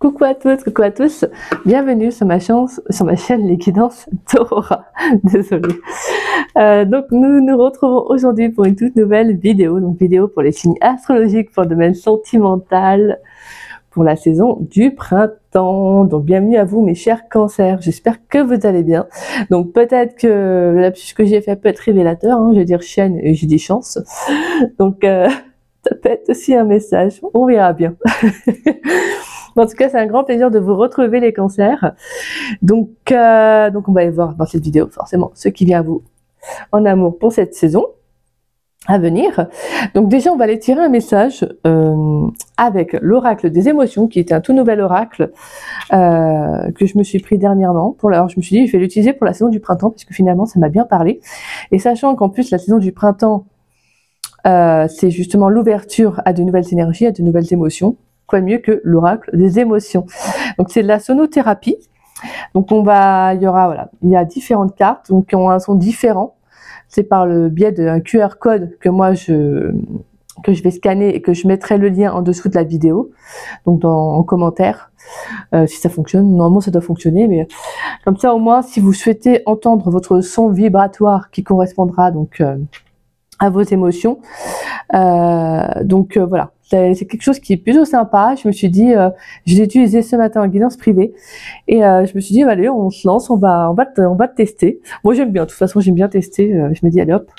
Coucou à toutes, coucou à tous, bienvenue sur ma chaîne Les Guidances d'Aurora. Désolée. Donc nous nous retrouvons aujourd'hui pour une toute nouvelle vidéo, donc vidéo pour les signes astrologiques pour le domaine sentimental pour la saison du printemps. Donc bienvenue à vous mes chers cancers, j'espère que vous allez bien. Donc peut-être que le lapsus que j'ai fait peut être révélateur, hein, je vais dire chaîne et je dis chance. Donc ça peut être aussi un message, on verra bien. En tout cas, c'est un grand plaisir de vous retrouver les cancers. Donc on va aller voir dans cette vidéo forcément ce qui vient à vous en amour pour cette saison à venir. Donc déjà, on va aller tirer un message avec l'oracle des émotions, qui est un tout nouvel oracle que je me suis pris dernièrement. Alors je me suis dit, je vais l'utiliser pour la saison du printemps, parce que finalement, ça m'a bien parlé. Et sachant qu'en plus, la saison du printemps, c'est justement l'ouverture à de nouvelles énergies, à de nouvelles émotions. Quoi mieux que l'oracle des émotions. Donc c'est de la sonothérapie. Donc il y a différentes cartes, donc qui ont un son différent. C'est par le biais d'un QR code que je vais scanner et que je mettrai le lien en dessous de la vidéo, donc en commentaire, si ça fonctionne. Normalement ça doit fonctionner, mais comme ça au moins si vous souhaitez entendre votre son vibratoire qui correspondra donc à vos émotions, voilà. C'est quelque chose qui est plutôt sympa. Je me suis dit, je l'ai utilisé ce matin en guidance privée et je me suis dit, allez, on se lance, on va le tester. Moi, j'aime bien. De toute façon, j'aime bien tester. Je me dis, allez hop.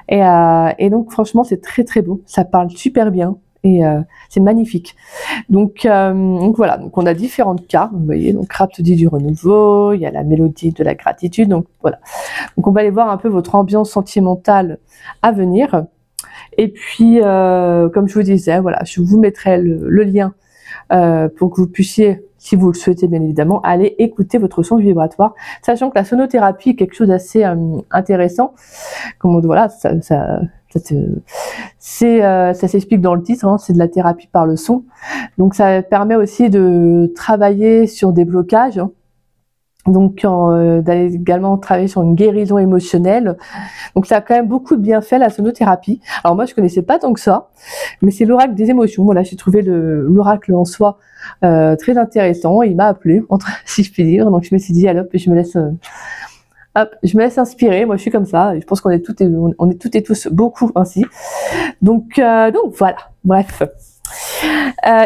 Et donc, franchement, c'est très très beau. Ça parle super bien et c'est magnifique. Donc voilà. Donc on a différentes cartes. Vous voyez, donc Rhapsodie du renouveau. Il y a la mélodie de la gratitude. Donc voilà. Donc on va aller voir un peu votre ambiance sentimentale à venir. Et puis, comme je vous disais, voilà, je vous mettrai le lien pour que vous puissiez, si vous le souhaitez bien évidemment, aller écouter votre son vibratoire, sachant que la sonothérapie est quelque chose d'assez intéressant. Voilà, ça s'explique dans le titre, hein, c'est de la thérapie par le son. Donc ça permet aussi de travailler sur des blocages. Donc d'aller également travailler sur une guérison émotionnelle. Donc ça a quand même beaucoup de bienfaits la sonothérapie. Alors moi je connaissais pas tant que ça, mais c'est l'oracle des émotions. Voilà, j'ai trouvé l'oracle en soi très intéressant. Il m'a appelé, si je puis dire. Donc je me suis dit allez hop, je me laisse inspirer. Moi je suis comme ça. Je pense qu'on est toutes et tous beaucoup ainsi. Donc voilà. Bref.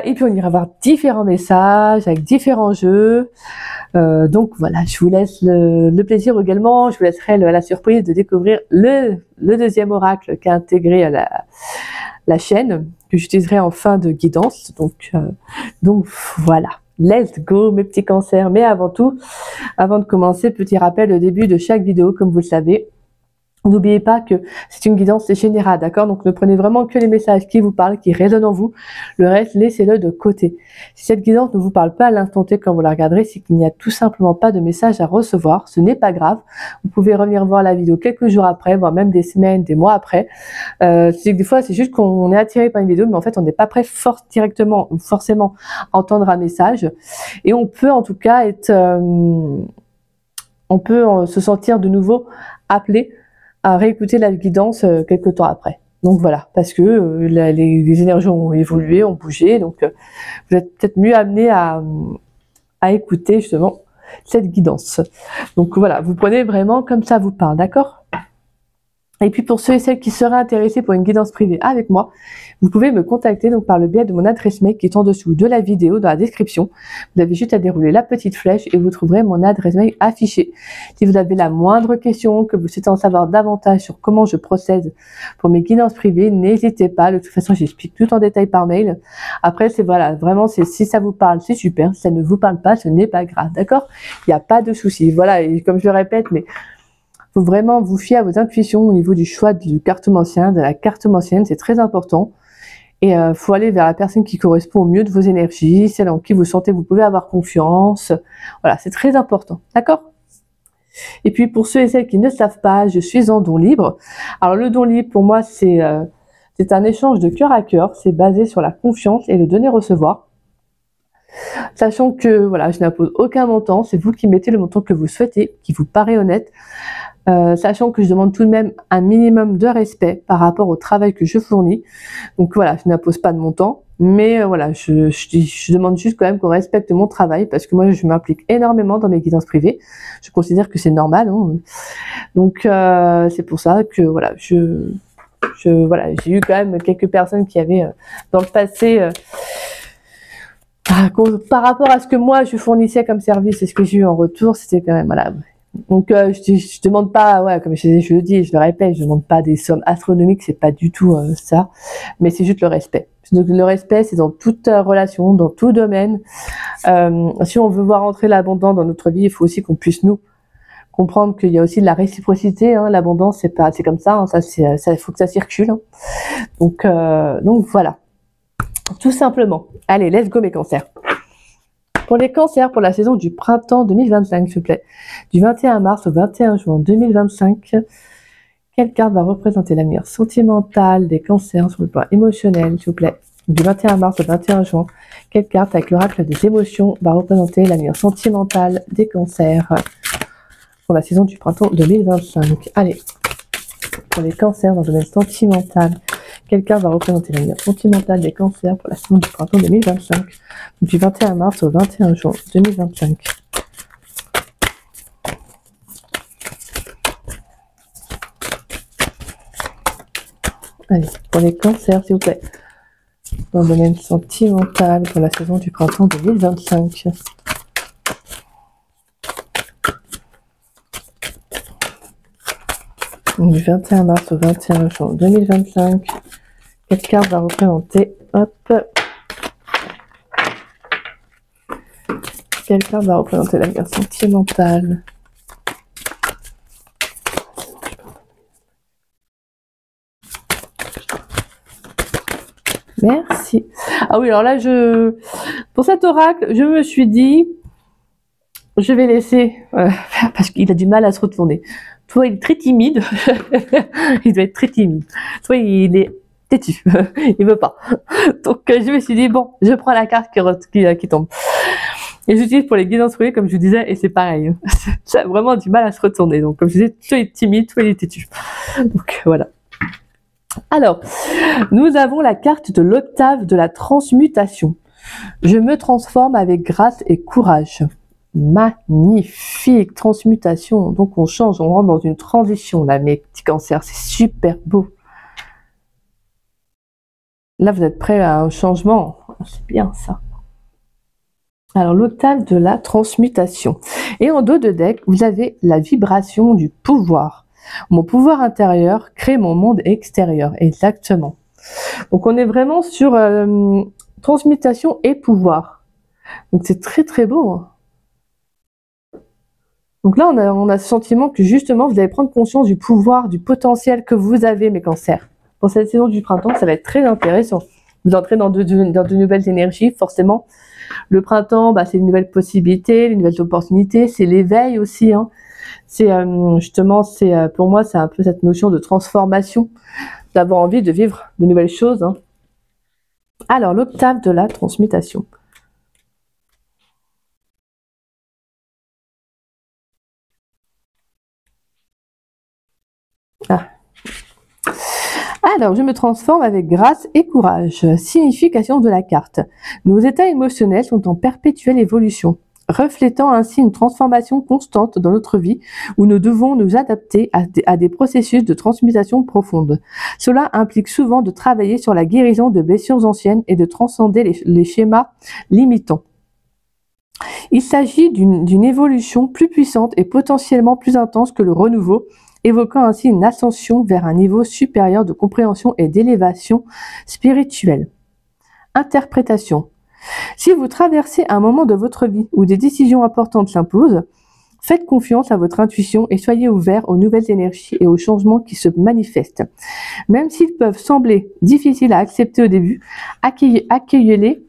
Et puis on ira voir différents messages avec différents jeux. Donc voilà, je vous laisse le plaisir également. Je vous laisserai la surprise de découvrir le deuxième oracle qu'a intégré à la chaîne, que j'utiliserai en fin de guidance. Donc voilà, let's go mes petits cancers. Mais avant tout, avant de commencer, petit rappel au début de chaque vidéo, comme vous le savez. N'oubliez pas que c'est une guidance générale, d'accord? Donc ne prenez vraiment que les messages qui vous parlent, qui résonnent en vous. Le reste, laissez-le de côté. Si cette guidance ne vous parle pas à l'instant T quand vous la regarderez, c'est qu'il n'y a tout simplement pas de message à recevoir. Ce n'est pas grave. Vous pouvez revenir voir la vidéo quelques jours après, voire même des semaines, des mois après. C'est que des fois, c'est juste qu'on est attiré par une vidéo, mais en fait, on n'est pas prêt directement ou forcément à entendre un message. Et on peut en tout cas se sentir de nouveau appelé à réécouter la guidance quelques temps après. Donc voilà, parce que les énergies ont évolué, ont bougé, donc vous êtes peut-être mieux amené à écouter justement cette guidance. Donc voilà, vous prenez vraiment comme ça vous parle, d'accord? Et puis pour ceux et celles qui seraient intéressés pour une guidance privée avec moi, vous pouvez me contacter donc par le biais de mon adresse mail qui est en dessous de la vidéo, dans la description. Vous avez juste à dérouler la petite flèche et vous trouverez mon adresse mail affichée. Si vous avez la moindre question, que vous souhaitez en savoir davantage sur comment je procède pour mes guidances privées, n'hésitez pas. De toute façon, j'explique tout en détail par mail. Après, vraiment, si ça vous parle, c'est super. Si ça ne vous parle pas, ce n'est pas grave, d'accord? Il n'y a pas de souci. Voilà, et comme je le répète, mais faut vraiment vous fier à vos intuitions au niveau du choix du cartomancien, de la cartomancienne, c'est très important. Et faut aller vers la personne qui correspond au mieux de vos énergies, celle en qui vous sentez vous pouvez avoir confiance. Voilà, c'est très important, d'accord? Et puis pour ceux et celles qui ne savent pas, je suis en don libre. Alors le don libre pour moi c'est un échange de cœur à cœur, c'est basé sur la confiance et le donner-recevoir. Sachant que voilà, je n'impose aucun montant, c'est vous qui mettez le montant que vous souhaitez, qui vous paraît honnête. Sachant que je demande tout de même un minimum de respect par rapport au travail que je fournis. Donc voilà, je n'impose pas de montant, Mais voilà, je demande juste quand même qu'on respecte mon travail parce que moi, je m'implique énormément dans mes guidances privées. Je considère que c'est normal. Hein. Donc, c'est pour ça que voilà, voilà, j'ai eu quand même quelques personnes qui avaient dans le passé, par rapport à ce que moi je fournissais comme service et ce que j'ai eu en retour, c'était quand même voilà. Donc je demande pas, ouais, comme je le dis et je le répète, je demande pas des sommes astronomiques, c'est pas du tout ça, mais c'est juste le respect. Donc le respect, c'est dans toute relation, dans tout domaine. Si on veut voir entrer l'abondance dans notre vie, il faut aussi qu'on puisse nous comprendre qu'il y a aussi de la réciprocité. Hein, l'abondance, c'est comme ça. Hein, ça, faut que ça circule. Hein. Donc voilà, tout simplement. Allez, let's go mes cancers. Pour les cancers, pour la saison du printemps 2025, s'il vous plaît, du 21 mars au 21 juin 2025, quelle carte va représenter l'avenir sentimental des cancers sur le plan émotionnel, s'il vous plaît, du 21 mars au 21 juin, quelle carte avec l'oracle des émotions va représenter l'avenir sentimental des cancers pour la saison du printemps 2025. Allez, pour les cancers dans le domaine sentimental, quelle carte va représenter l'avenir sentimental des cancers pour la saison du printemps 2025, du 21 mars au 21 juin 2025. Allez, pour les cancers, s'il vous plaît, dans le domaine sentimental pour la saison du printemps 2025. Du 21 mars au 21 juin 2025. Quelle carte va représenter, hop, quelle carte va représenter l'avenir sentimental? Merci. Ah oui, alors là, pour cet oracle, je me suis dit, je vais laisser, parce qu'il a du mal à se retourner. Toi, il est très timide. Il doit être très timide. Toi, il est têtu. Il veut pas. Donc, je me suis dit, bon, je prends la carte qui tombe. Et j'utilise pour les guidances privées, comme je vous disais, et c'est pareil. Ça a vraiment du mal à se retourner. Donc, comme je disais, toi, il est timide, toi, il est têtu. Donc, voilà. Alors, nous avons la carte de l'octave de la transmutation. Je me transforme avec grâce et courage. Magnifique transmutation. Donc on change, on rentre dans une transition là, mes petits cancers, c'est super beau. Là vous êtes prêts à un changement, c'est bien ça. Alors l'octave de la transmutation. Et en dos de deck, vous avez la vibration du pouvoir. Mon pouvoir intérieur crée mon monde extérieur, exactement. Donc on est vraiment sur transmutation et pouvoir. Donc c'est très très beau. Hein. Donc là, on a ce sentiment que justement, vous allez prendre conscience du pouvoir, du potentiel que vous avez, mes cancers. Pour cette saison du printemps, ça va être très intéressant. Vous entrez dans de nouvelles énergies, forcément. Le printemps, c'est une nouvelle possibilité, une nouvelle opportunité, c'est l'éveil aussi. Hein. C'est justement, pour moi, c'est un peu cette notion de transformation, d'avoir envie de vivre de nouvelles choses. Hein. Alors, l'octave de la transmutation. Ah. Alors, je me transforme avec grâce et courage. Signification de la carte. Nos états émotionnels sont en perpétuelle évolution, reflétant ainsi une transformation constante dans notre vie où nous devons nous adapter à des processus de transmutation profonde. Cela implique souvent de travailler sur la guérison de blessures anciennes et de transcender les schémas limitants. Il s'agit d'une évolution plus puissante et potentiellement plus intense que le renouveau, évoquant ainsi une ascension vers un niveau supérieur de compréhension et d'élévation spirituelle. Interprétation. Si vous traversez un moment de votre vie où des décisions importantes s'imposent, faites confiance à votre intuition et soyez ouverts aux nouvelles énergies et aux changements qui se manifestent. Même s'ils peuvent sembler difficiles à accepter au début, accueillez-les,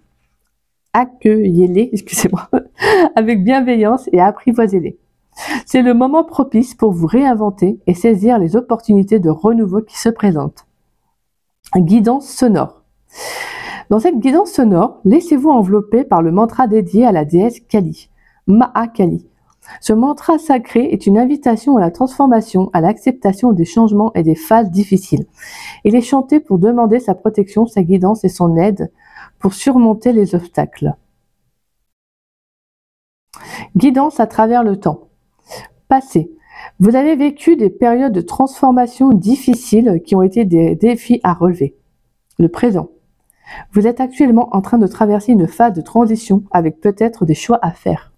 excusez-moi, avec bienveillance et apprivoisez-les. C'est le moment propice pour vous réinventer et saisir les opportunités de renouveau qui se présentent. Guidance sonore. Dans cette guidance sonore, laissez-vous envelopper par le mantra dédié à la déesse Kali, Mahakali. Ce mantra sacré est une invitation à la transformation, à l'acceptation des changements et des phases difficiles. Il est chanté pour demander sa protection, sa guidance et son aide pour surmonter les obstacles. Guidance à travers le temps. Passé. Vous avez vécu des périodes de transformation difficiles qui ont été des défis à relever. Le présent. Vous êtes actuellement en train de traverser une phase de transition avec peut-être des choix à faire.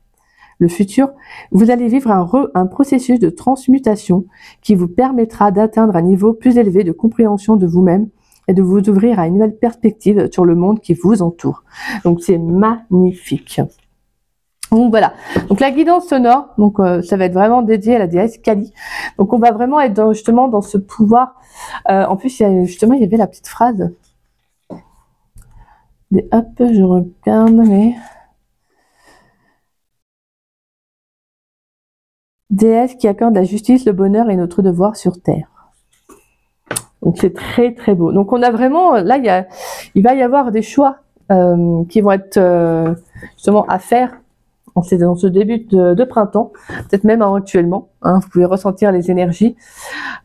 Le futur, vous allez vivre un processus de transmutation qui vous permettra d'atteindre un niveau plus élevé de compréhension de vous-même et de vous ouvrir à une nouvelle perspective sur le monde qui vous entoure. Donc c'est magnifique. Donc voilà, donc la guidance sonore, donc ça va être vraiment dédié à la déesse Kali. Donc on va vraiment être justement dans ce pouvoir. En plus, il y avait la petite phrase. Hop, je regarde, mais déesse qui accorde la justice, le bonheur et notre devoir sur terre. Donc c'est très très beau. Donc on a vraiment, là il va y avoir des choix qui vont être justement à faire. C'est dans ce début de printemps, peut-être même actuellement, hein, vous pouvez ressentir les énergies,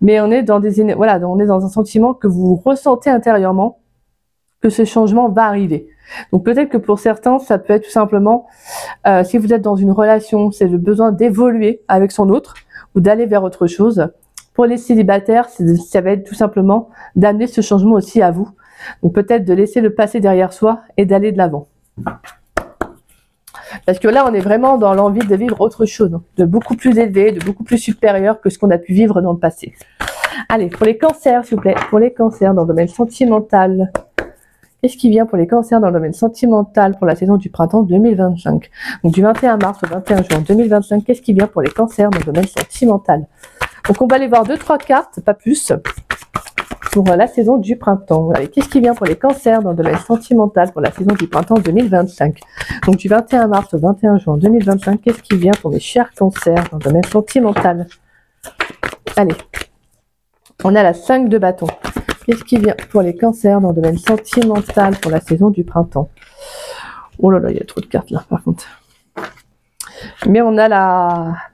mais on est dans on est dans un sentiment que vous ressentez intérieurement, que ce changement va arriver. Donc peut-être que pour certains, ça peut être tout simplement, si vous êtes dans une relation, c'est le besoin d'évoluer avec son autre, ou d'aller vers autre chose. Pour les célibataires, ça va être tout simplement d'amener ce changement aussi à vous. Donc peut-être de laisser le passé derrière soi et d'aller de l'avant. Parce que là, on est vraiment dans l'envie de vivre autre chose, de beaucoup plus élevé, de beaucoup plus supérieur que ce qu'on a pu vivre dans le passé. Allez, pour les cancers, s'il vous plaît, pour les cancers dans le domaine sentimental. Qu'est-ce qui vient pour les cancers dans le domaine sentimental pour la saison du printemps 2025? Donc du 21 mars au 21 juin 2025, qu'est-ce qui vient pour les cancers dans le domaine sentimental? Donc on va aller voir 2-3 cartes, pas plus, pour la saison du printemps. Qu'est-ce qui vient pour les cancers dans le domaine sentimental pour la saison du printemps 2025? Donc du 21 mars au 21 juin 2025, qu'est-ce qui vient pour mes chers cancers dans le domaine sentimental? Allez, on a la 5 de bâton. Qu'est-ce qui vient pour les cancers dans le domaine sentimental pour la saison du printemps? Oh là là, il y a trop de cartes là par contre. Mais on a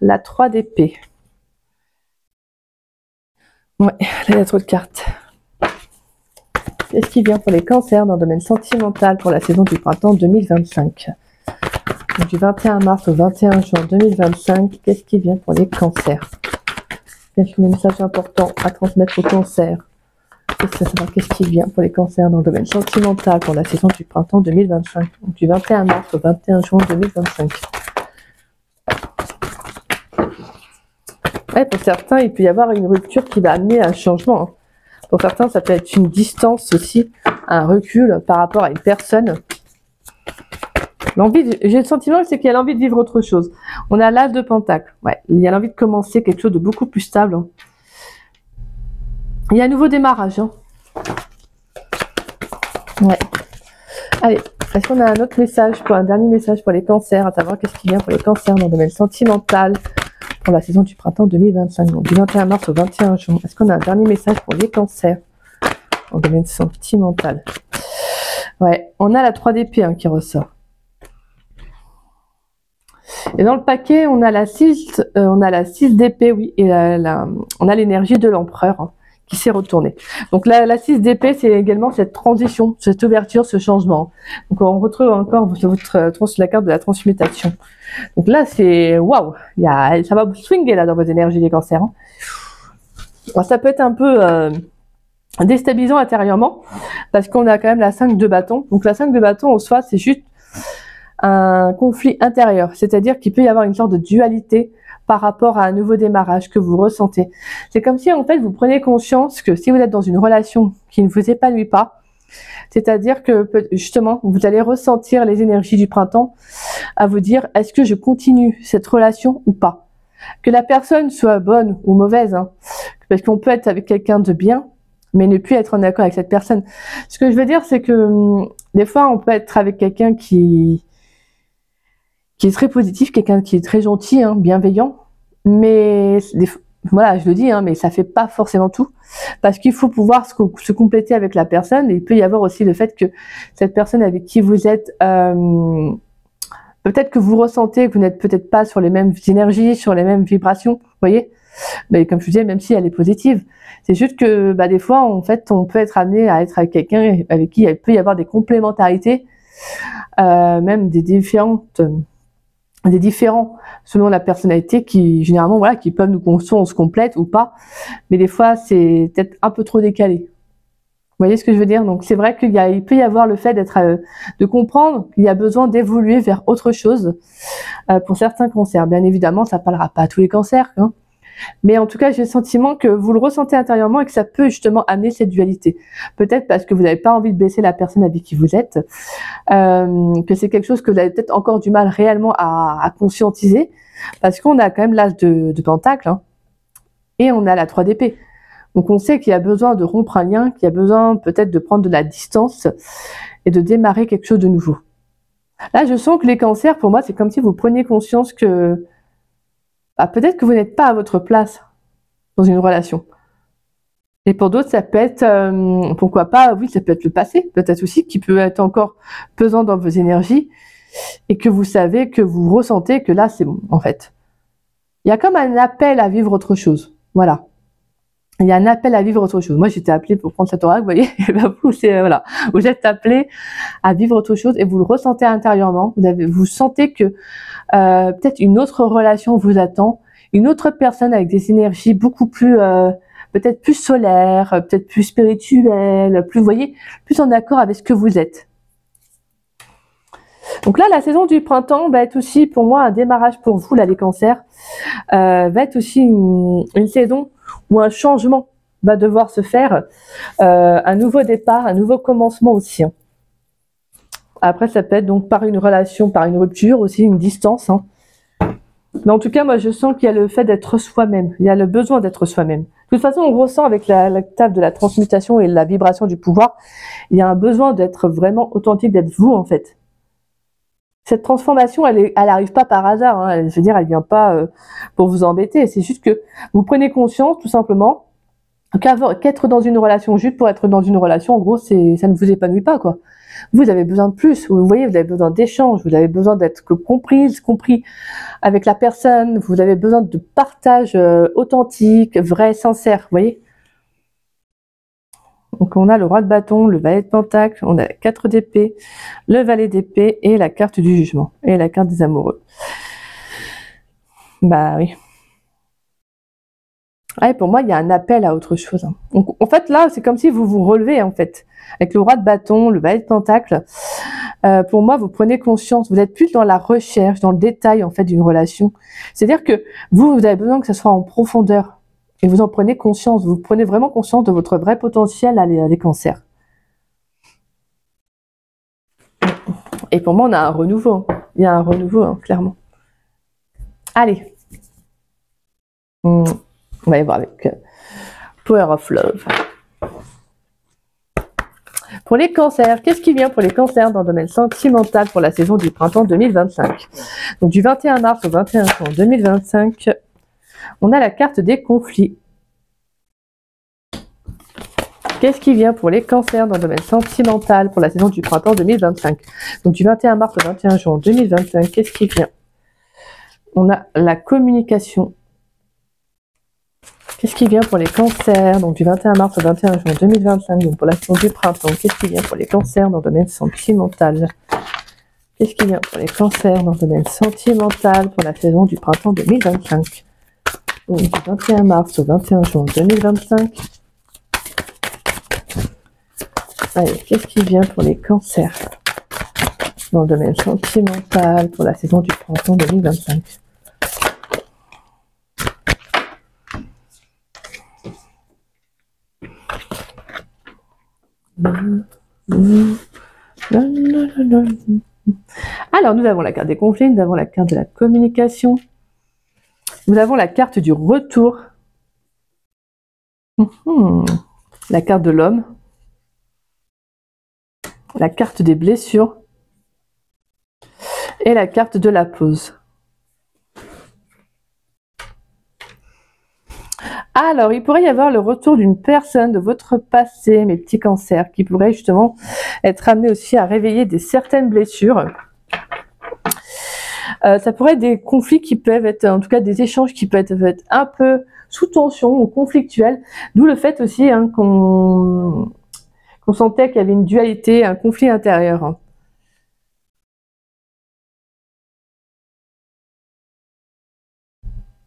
la 3 d'épée. Ouais, là il y a trop de cartes. Qu'est-ce qui vient pour les cancers dans le domaine sentimental pour la saison du printemps 2025? Donc, du 21 mars au 21 juin 2025, qu'est-ce qui vient pour les cancers? Quel message important à transmettre aux cancers? Qu'est-ce qui vient pour les cancers dans le domaine sentimental pour la saison du printemps 2025? Donc, du 21 mars au 21 juin 2025. Ouais, pour certains, il peut y avoir une rupture qui va amener un changement, hein. Pour certains, ça peut être une distance aussi, un recul par rapport à une personne. J'ai le sentiment c'est qu'il y a l'envie de vivre autre chose. On a l'As de Pentacle. Ouais, il y a l'envie de commencer quelque chose de beaucoup plus stable, hein. Il y a un nouveau démarrage, hein. Ouais. Allez, est-ce qu'on a un autre message, un dernier message pour les cancers, à savoir qu'est-ce qui vient pour les cancers dans le domaine sentimental pour la saison du printemps 2025, donc du 21 mars au 21 juin. Est-ce qu'on a un dernier message pour les cancers en domaine sentimental? Ouais, on a la 3 d'épée, hein, qui ressort. Et dans le paquet, on a la 6 d'épée, oui, et on a l'énergie de l'empereur, hein, qui s'est retournée. Donc la 6 d'épée, c'est également cette transition, cette ouverture, ce changement. Donc on retrouve encore la carte de la transmutation. Donc là, c'est waouh, ça va swinguer là dans vos énergies des cancers, hein. Alors, ça peut être un peu déstabilisant intérieurement, parce qu'on a quand même la 5 de bâton. Donc la 5 de bâton, en soi, c'est juste un conflit intérieur, c'est-à-dire qu'il peut y avoir une sorte de dualité par rapport à un nouveau démarrage que vous ressentez. C'est comme si en fait vous prenez conscience que si vous êtes dans une relation qui ne vous épanouit pas, c'est-à-dire que justement vous allez ressentir les énergies du printemps à vous dire est-ce que je continue cette relation ou pas, que la personne soit bonne ou mauvaise, hein, parce qu'on peut être avec quelqu'un de bien mais ne plus être en accord avec cette personne. Ce que je veux dire, c'est que des fois on peut être avec quelqu'un qui est très positif, quelqu'un qui est très gentil, hein, bienveillant, mais voilà, je le dis, hein, mais ça fait pas forcément tout, parce qu'il faut pouvoir se compléter avec la personne, et il peut y avoir aussi le fait que cette personne avec qui vous êtes, peut-être que vous ressentez que vous n'êtes peut-être pas sur les mêmes énergies, sur les mêmes vibrations, vous voyez, Mais comme je vous disais, même si elle est positive, c'est juste que des fois, en fait, on peut être amené à être avec quelqu'un avec qui il peut y avoir des complémentarités, même des différents selon la personnalité qui, généralement, voilà, qui peuvent on se complète ou pas. Mais des fois, c'est peut-être un peu trop décalé. Vous voyez ce que je veux dire? Donc c'est vrai il peut y avoir le fait de comprendre qu'il y a besoin d'évoluer vers autre chose pour certains cancers. Bien évidemment, ça ne parlera pas à tous les cancers, hein. Mais en tout cas, j'ai le sentiment que vous le ressentez intérieurement et que ça peut justement amener cette dualité. Peut-être parce que vous n'avez pas envie de blesser la personne avec qui vous êtes, que c'est quelque chose que vous avez peut-être encore du mal réellement à conscientiser, parce qu'on a quand même l'âge de Pentacle, hein, et on a la 3 d'épée. Donc on sait qu'il y a besoin de rompre un lien, qu'il y a besoin peut-être de prendre de la distance et de démarrer quelque chose de nouveau. Là, je sens que les cancers, pour moi, c'est comme si vous preniez conscience que peut-être que vous n'êtes pas à votre place dans une relation. Et pour d'autres, ça peut être, pourquoi pas, oui, ça peut être le passé, peut-être aussi, qui peut être encore pesant dans vos énergies et que vous savez, que vous ressentez que là, c'est bon, en fait. Il y a comme un appel à vivre autre chose. Voilà. Il y a un appel à vivre autre chose. Moi, j'étais appelée pour prendre cet oracle, vous voyez, vous, voilà, vous êtes appelé à vivre autre chose et vous le ressentez intérieurement. Vous sentez que peut-être une autre relation vous attend, une autre personne avec des énergies beaucoup plus, peut-être plus solaires, peut-être plus spirituelles, plus, vous voyez, plus en accord avec ce que vous êtes. Donc là, la saison du printemps va être aussi, pour moi, un démarrage pour vous, là, les cancers, va être aussi une saison où un changement va devoir se faire, un nouveau départ, un nouveau commencement aussi, hein. Après, ça peut être donc par une relation, par une rupture aussi, une distance, hein. Mais en tout cas, moi, je sens qu'il y a le fait d'être soi-même. Il y a le besoin d'être soi-même. De toute façon, on ressent avec la table de la transmutation et la vibration du pouvoir, il y a un besoin d'être vraiment authentique, d'être vous, en fait. Cette transformation, elle arrive pas par hasard, hein. Je veux dire, elle vient pas pour vous embêter. C'est juste que vous prenez conscience, tout simplement, qu'être dans une relation, juste pour être dans une relation, en gros, ça ne vous épanouit pas, quoi. Vous avez besoin de plus. Vous voyez, vous avez besoin d'échanges. Vous avez besoin d'être compris avec la personne. Vous avez besoin de partage authentique, vrai, sincère. Vous voyez. Donc on a le roi de bâton, le valet de pentacle, on a la 4 d'épée, le valet d'épée et la carte du jugement et la carte des amoureux. Bah oui. Ouais, pour moi, il y a un appel à autre chose, hein. Donc, en fait, là, c'est comme si vous vous relevez, en fait. Avec le roi de bâton, le valet de pentacle, pour moi, vous prenez conscience. Vous êtes plus dans la recherche, dans le détail, en fait, d'une relation. C'est-à-dire que vous avez besoin que ça soit en profondeur. Et vous en prenez conscience. Vous prenez vraiment conscience de votre vrai potentiel à les cancers. Et pour moi, on a un renouveau. Il y a un renouveau, hein, clairement. Allez. On va y voir avec Power of Love. Pour les cancers, qu'est-ce qui vient pour les cancers dans le domaine sentimental pour la saison du printemps 2025? Donc du 21 mars au 21 juin 2025, on a la carte des conflits. Qu'est-ce qui vient pour les cancers dans le domaine sentimental pour la saison du printemps 2025? Donc du 21 mars au 21 juin 2025, qu'est-ce qui vient? On a la communication. Qu'est-ce qui vient pour les cancers, donc du 21 mars au 21 juin 2025, donc pour la saison du printemps? Qu'est-ce qui vient pour les cancers dans le domaine sentimental? Qu'est-ce qui vient pour les cancers dans le domaine sentimental pour la saison du printemps 2025? Donc du 21 mars au 21 juin 2025. Allez, qu'est-ce qui vient pour les cancers dans le domaine sentimental pour la saison du printemps 2025? Alors, nous avons la carte des conflits, nous avons la carte de la communication, nous avons la carte du retour, la carte de l'homme, la carte des blessures et la carte de la pause. Alors, il pourrait y avoir le retour d'une personne de votre passé, mes petits cancers, qui pourrait justement être amené aussi à réveiller certaines blessures. Ça pourrait être des conflits qui peuvent être, en tout cas des échanges qui peuvent être un peu sous tension ou conflictuels, d'où le fait aussi hein, qu'on sentait qu'il y avait une dualité, un conflit intérieur. Hein.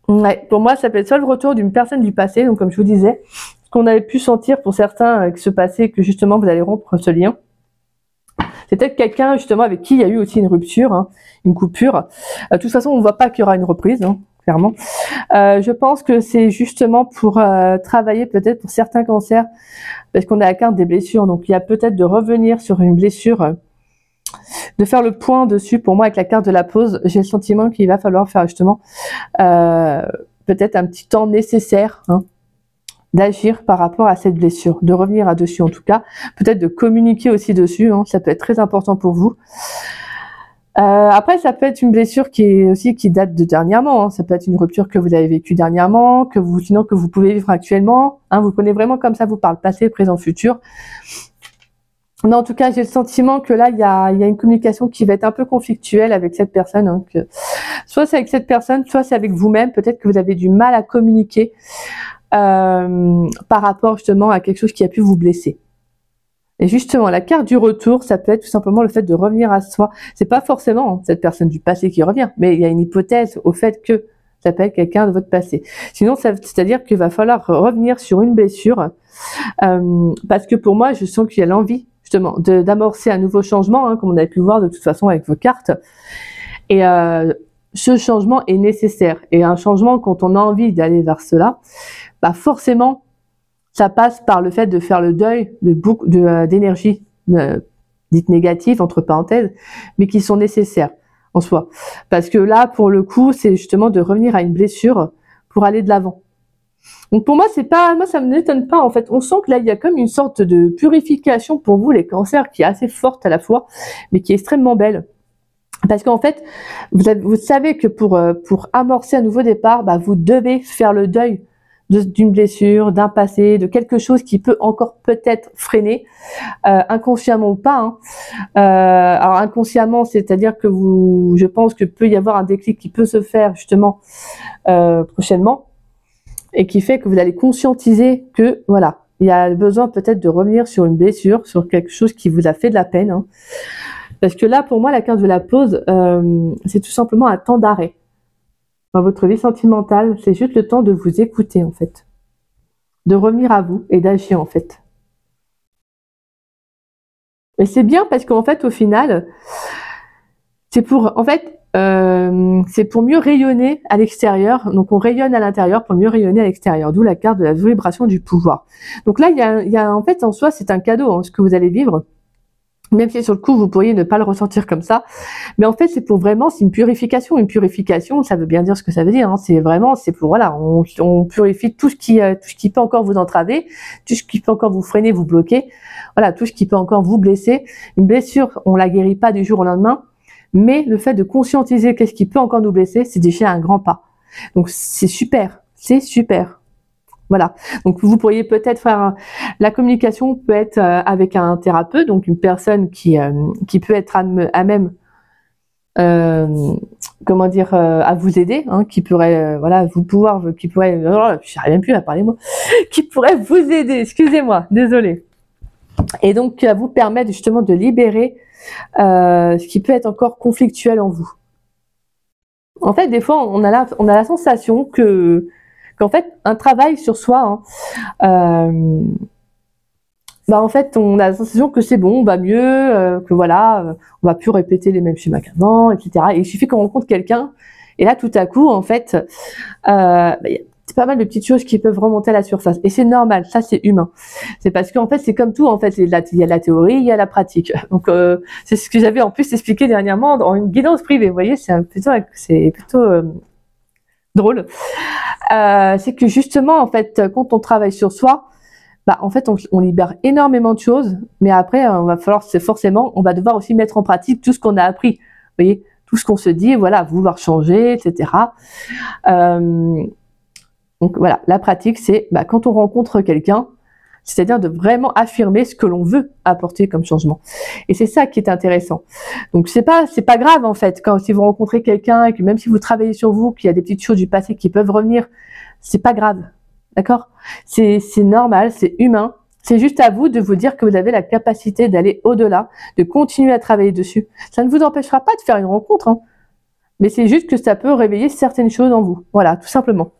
Ouais, pour moi, ça peut être soit le retour d'une personne du passé, donc comme je vous disais, ce qu'on avait pu sentir pour certains avec ce passé, que justement vous allez rompre ce lien. C'est peut-être quelqu'un justement avec qui il y a eu aussi une rupture, hein, une coupure. De toute façon, on ne voit pas qu'il y aura une reprise, hein, clairement. Je pense que c'est justement pour travailler peut-être pour certains cancers, parce qu'on a la carte des blessures, donc il y a peut-être de revenir sur une blessure, de faire le point dessus. Pour moi, avec la carte de la pause, j'ai le sentiment qu'il va falloir faire justement peut-être un petit temps nécessaire, hein, d'agir par rapport à cette blessure, de revenir à dessus en tout cas, peut-être de communiquer aussi dessus, hein, ça peut être très important pour vous. Après, ça peut être une blessure qui date de dernièrement, hein. Ça peut être une rupture que vous avez vécue dernièrement, sinon que vous pouvez vivre actuellement, hein, vous prenez vraiment comme ça, vous parle passé, présent, futur. Mais en tout cas, j'ai le sentiment que là, il y a une communication qui va être un peu conflictuelle avec cette personne. Hein, soit c'est avec cette personne, soit c'est avec vous-même. Peut-être que vous avez du mal à communiquer par rapport justement à quelque chose qui a pu vous blesser. Et justement, la carte du retour, ça peut être tout simplement le fait de revenir à soi. C'est pas forcément cette personne du passé qui revient, mais il y a une hypothèse au fait que ça peut être quelqu'un de votre passé. Sinon, c'est-à-dire qu'il va falloir revenir sur une blessure, parce que pour moi, je sens qu'il y a l'envie justement d'amorcer un nouveau changement, hein, comme on a pu voir de toute façon avec vos cartes. Et ce changement est nécessaire. Et un changement, quand on a envie d'aller vers cela, bah forcément, ça passe par le fait de faire le deuil de beaucoup d'énergie dites négatives, entre parenthèses, mais qui sont nécessaires en soi. Parce que là, pour le coup, c'est justement de revenir à une blessure pour aller de l'avant. Donc pour moi, ça me n'étonne pas en fait. On sent que là, il y a comme une sorte de purification pour vous, les cancers, qui est assez forte à la fois, mais qui est extrêmement belle. Parce qu'en fait, vous savez que pour amorcer un nouveau départ, bah, vous devez faire le deuil d'une blessure, d'un passé, de quelque chose qui peut encore peut-être freiner, inconsciemment ou pas. Hein. Alors inconsciemment, c'est-à-dire que je pense que peut y avoir un déclic qui peut se faire justement prochainement, et qui fait que vous allez conscientiser que voilà, il y a besoin peut-être de revenir sur une blessure, sur quelque chose qui vous a fait de la peine. Hein. Parce que là, pour moi, la carte de la pause, c'est tout simplement un temps d'arrêt. Dans votre vie sentimentale, c'est juste le temps de vous écouter en fait, de revenir à vous et d'agir en fait. Et c'est bien parce qu'en fait, au final, c'est pour mieux rayonner à l'extérieur. Donc on rayonne à l'intérieur pour mieux rayonner à l'extérieur, d'où la carte de la vibration du pouvoir. Donc là, il y a en fait en soi, c'est un cadeau, hein, ce que vous allez vivre. Même si sur le coup, vous pourriez ne pas le ressentir comme ça. Mais en fait, c'est une purification. Une purification, ça veut bien dire ce que ça veut dire. Hein. C'est pour, voilà, on purifie tout ce qui peut encore vous entraver, tout ce qui peut encore vous freiner, vous bloquer. Voilà, tout ce qui peut encore vous blesser. Une blessure, on la guérit pas du jour au lendemain. Mais le fait de conscientiser qu'est-ce qui peut encore nous blesser, c'est déjà un grand pas. Donc, c'est super. C'est super. Voilà. Donc vous pourriez peut-être faire la communication peut être avec un thérapeute, donc une personne qui peut être à même comment dire à vous aider, hein, qui pourrait j'arrive même plus à parler moi, qui pourrait vous aider. Excusez-moi, désolée. Et donc à vous permettre justement de libérer ce qui peut être encore conflictuel en vous. En fait, des fois, on a la sensation qu'en fait, un travail sur soi, hein, en fait, on a la sensation que c'est bon, on va mieux, que voilà, on va plus répéter les mêmes schémas qu'avant, etc. Et il suffit qu'on rencontre quelqu'un, et là, tout à coup, en fait, y a pas mal de petites choses qui peuvent remonter à la surface. Et c'est normal, ça c'est humain. C'est parce qu'en fait, c'est comme tout, en fait, il y a la théorie, il y a la pratique. Donc, c'est ce que j'avais en plus expliqué dernièrement dans une guidance privée. Vous voyez, c'est plutôt drôle. C'est que justement, en fait, quand on travaille sur soi, en fait, on libère énormément de choses, mais après, on va devoir aussi mettre en pratique tout ce qu'on a appris. Vous voyez, tout ce qu'on se dit, voilà, vouloir changer, etc. Donc voilà, la pratique, c'est quand on rencontre quelqu'un, C'est-à-dire de vraiment affirmer ce que l'on veut apporter comme changement. Et c'est ça qui est intéressant. Donc c'est pas grave en fait, si vous rencontrez quelqu'un et que même si vous travaillez sur vous, qu'il y a des petites choses du passé qui peuvent revenir, c'est pas grave. D'accord? C'est normal, c'est humain. C'est juste à vous de vous dire que vous avez la capacité d'aller au-delà, de continuer à travailler dessus. Ça ne vous empêchera pas de faire une rencontre, hein. Mais c'est juste que ça peut réveiller certaines choses en vous. Voilà, tout simplement.